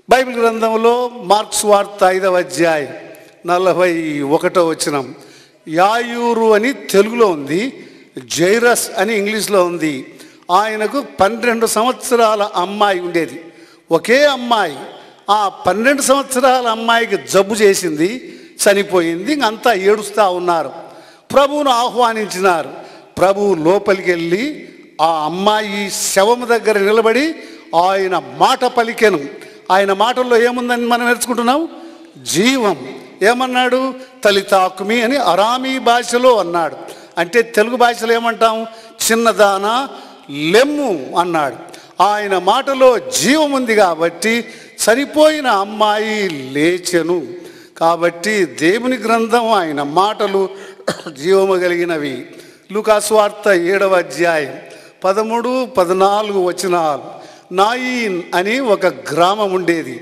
Bible గ్రంథంలో marks వార్త 5వ అధ్యాయం 41వ వచనం. యాయూరు అని తెలుగులో ఉంది, జైరస్ అని ఇంగ్లీష్లో ఉంది. ఆయనకు 12 సంవత్సరాల అమ్మాయి ఉండేది. ఒకే అమ్మాయి. ఆ 12 సంవత్సరాల అమ్మాయికి జబ్బు చేసింది, చనిపోయింది. అంతా ఏడుస్తూ ఉన్నారు. ప్రభువును ఆహ్వానించినారు. ప్రభువు లోపలికి వెళ్ళి ఆ అమ్మాయి శవము దగ్గర నిలబడి ఆయన మాట పలికెను. ఆయన మాటల్లో ఏముందని మనం నేర్చుకుంటున్నాం? జీవం. ఏమన్నాడు? తలితాకుమి అని అరామీ భాషలో అన్నాడు. అంటే తెలుగు భాషలో ఏమంటాం? చిన్నదానా లెమ్ము అన్నాడు. ఆయన మాటలో జీవం ఉంది కాబట్టి చనిపోయిన అమ్మాయి లేచెను. కాబట్టి దేవుని గ్రంథం, ఆయన మాటలు జీవము కలిగినవి. లూకాసు వార్త 7వ అధ్యాయం 13, 14 వచనాలు. నాయిన్ అని ఒక గ్రామం ఉండేది.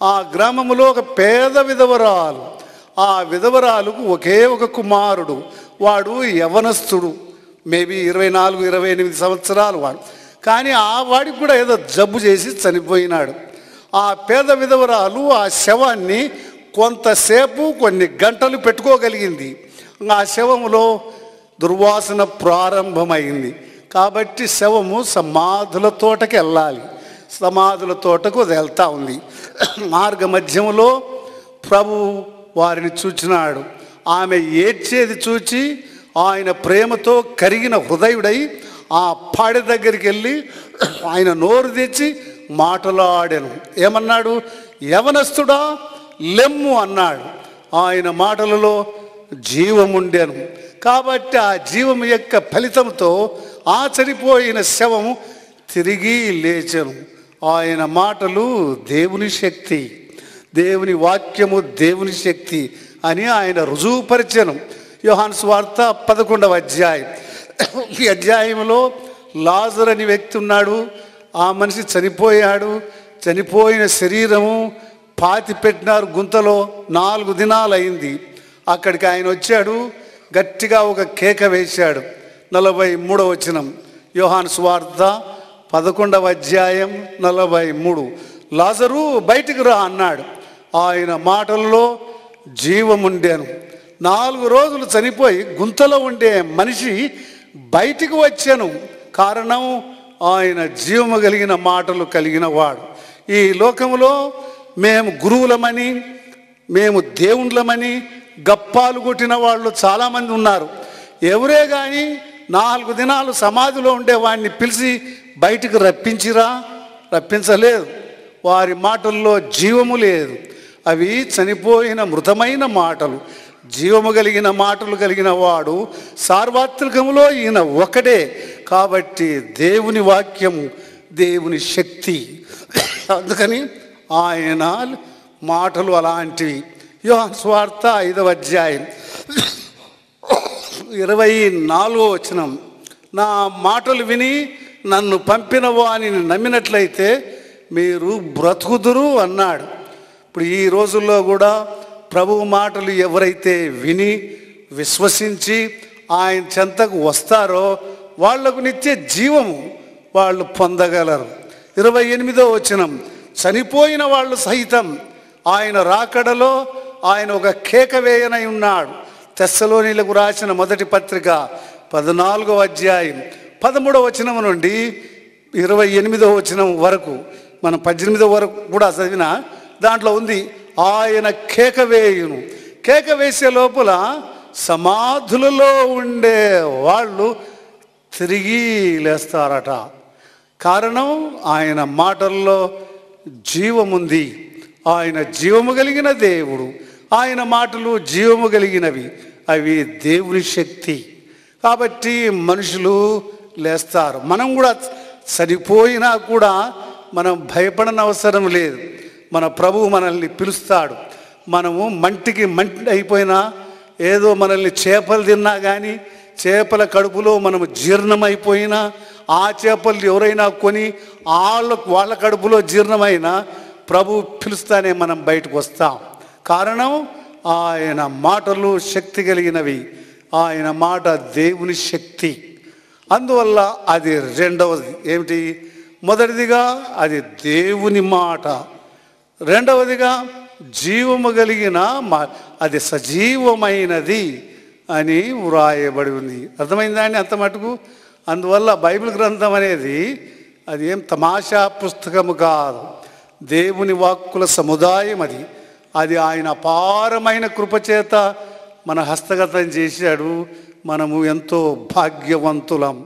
ఆ గ్రామంలో ఒక పేద విధవరాలు. ఆ విధవరాలుకు ఒకే ఒక కుమారుడు. వాడు యవనస్తుడు, మేబీ 24, 28 సంవత్సరాలు వాడు. కానీ ఆ వాడికి కూడా ఏదో జబ్బు చేసి చనిపోయినాడు. ఆ పేద విధవరాలు ఆ శవాన్ని కొంతసేపు, కొన్ని గంటలు పెట్టుకోగలిగింది. ఆ శవములో దుర్వాసన ప్రారంభమైంది. కాబట్టి శవము సమాధుల తోటకి వెళ్ళాలి. సమాధుల తోటకు వెళ్తూ ఉంది. మార్గ మధ్యములో ప్రభు వారిని చూచినాడు. ఆమె ఏడ్చేది చూచి ఆయన ప్రేమతో కరిగిన హృదయుడై ఆ పాడె దగ్గరికి వెళ్ళి ఆయన నోరు తెచ్చి మాటలాడాను. ఏమన్నాడు? యవనస్తుడా లెమ్ము అన్నాడు. ఆయన మాటలలో జీవముండెను. కాబట్టి ఆ జీవము యొక్క ఫలితంతో ఆ చనిపోయిన శవము తిరిగి లేచెను. ఆయన మాటలు దేవుని శక్తి, దేవుని వాక్యము దేవుని శక్తి అని ఆయన రుజువుపరిచెను. యోహాను సువార్త 11వ అధ్యాయం. ఈ అధ్యాయంలో లాజరు అని వ్యక్తి ఉన్నాడు. ఆ మనిషి చనిపోయాడు. చనిపోయిన శరీరము పాతి పెట్టినారు గుంతలో. 4 దినాలు అయింది. అక్కడికి ఆయన వచ్చాడు. గట్టిగా ఒక కేక వేశాడు. 43వ వచనం, యోహాను సువార్త 11వ అధ్యాయం 43. లాజరు బయటికి రా అన్నాడు. ఆయన మాటల్లో జీవముండెను. 4 రోజులు చనిపోయి గుంతలో ఉండే మనిషి బయటికి వచ్చాను. కారణం ఆయన జీవము కలిగిన మాటలు కలిగిన వాడు. ఈ లోకంలో మేము గురువులమని, మేము దేవుళ్ళమని గప్పాలు కొట్టిన వాళ్ళు చాలామంది ఉన్నారు. ఎవరే కానీ 4 దినాలు సమాధిలో ఉండే వాడిని పిలిచి బయటికి రప్పించలేదు. వారి మాటల్లో జీవము లేదు. అవి చనిపోయిన మృతమైన మాటలు. జీవము కలిగిన మాటలు కలిగిన వాడు సార్వత్రికములో ఈయన ఒకడే. కాబట్టి దేవుని వాక్యము దేవుని శక్తి. అందుకని ఆయన మాటలు అలాంటివి. యోహాను సువార్త 5వ అధ్యాయం 24వ వచనం, నా మాటలు విని నన్ను పంపిన వానిని నమ్మినట్లయితే మీరు బ్రతుకుదురు అన్నాడు. ఇప్పుడు ఈ రోజుల్లో కూడా ప్రభువు మాటలు ఎవరైతే విని విశ్వసించి ఆయన చెంతకు వస్తారో వాళ్లకు నిత్య జీవము వాళ్ళు పొందగలరు. 28వ వచనం, చనిపోయిన వాళ్ళు సహితం ఆయన రాకడలో ఆయన ఒక కేక వేయనై ఉన్నాడు. తెస్సలోనీలకు రాసిన మొదటి పత్రిక 14వ అధ్యాయం 13వ వచనం నుండి 28వ వచనం వరకు, మనం 18వ వరకు కూడా చదివిన దాంట్లో ఉంది, ఆయన కేక వేయును. కేక వేసే లోపల సమాధులలో ఉండే వాళ్ళు తిరిగి లేస్తారట. కారణం ఆయన మాటల్లో జీవముంది. ఆయన జీవము కలిగిన దేవుడు. ఆయన మాటలు జీవము కలిగినవి. అవి దేవుని శక్తి. కాబట్టి మనుషులు లేస్తారు. మనం కూడా చనిపోయినా కూడా మనం భయపడని అవసరం లేదు. మన ప్రభువు మనల్ని పిలుస్తాడు. మనము మంటికి మంటి అయిపోయినా, ఏదో మనల్ని చేపలు తిన్నా కానీ, చేపల కడుపులో మనము జీర్ణమైపోయినా, ఆ చేపలు ఎవరైనా కొని వాళ్ళ కడుపులో జీర్ణమైనా ప్రభు పిలుస్తానే మనం బయటకు వస్తాం. కారణం ఆయన మాటలు శక్తి కలిగినవి. ఆయన మాట దేవుని శక్తి. అందువల్ల అది రెండవది ఏమిటి? మొదటిదిగా అది దేవుని మాట. రెండవదిగా జీవము కలిగిన అది సజీవమైనది అని వ్రాయబడి ఉంది. అర్థమైందా అండి అంత మటుకు? అందువల్ల బైబిల్ గ్రంథం అనేది అది ఏం తమాషా పుస్తకము కాదు, దేవుని వాక్కుల సముదాయం. అది ఆయన అపారమైన కృపచేత మన హస్తగతం చేశాడు. మనము ఎంతో భాగ్యవంతులం.